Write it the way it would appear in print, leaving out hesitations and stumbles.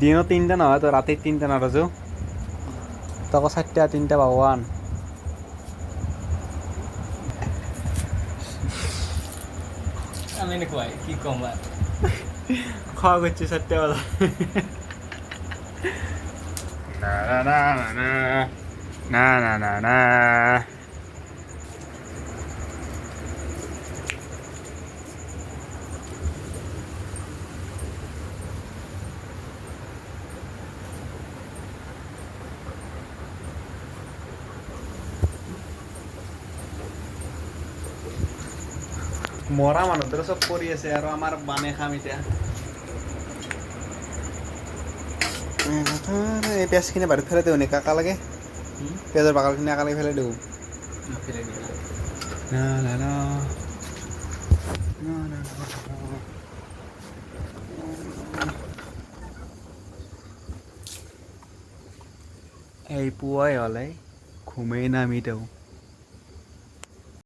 দিনত 3টা নহয় তো ৰাতি 3টা নাৰাজো তক 4টা 3টা ভগৱান আমি এনেকুৱাই কি ক'ম আৰু খোৱা গৈছে 4টা বজাত না না না না না না না মৰা মানুহ দৰে চব কৰি আছে আৰু আমাৰ বানে খাম এতিয়া এই পিঁয়াজখিনি বাৰীত ফেলাই দিওঁ নেকি কাকা লাগে পিঁয়াজৰ বাকলিখিনি একেলগে ফেলাই দিওঁ না না না না না এই পুৱাই হ'লে ঘুমেই নামি দিওঁ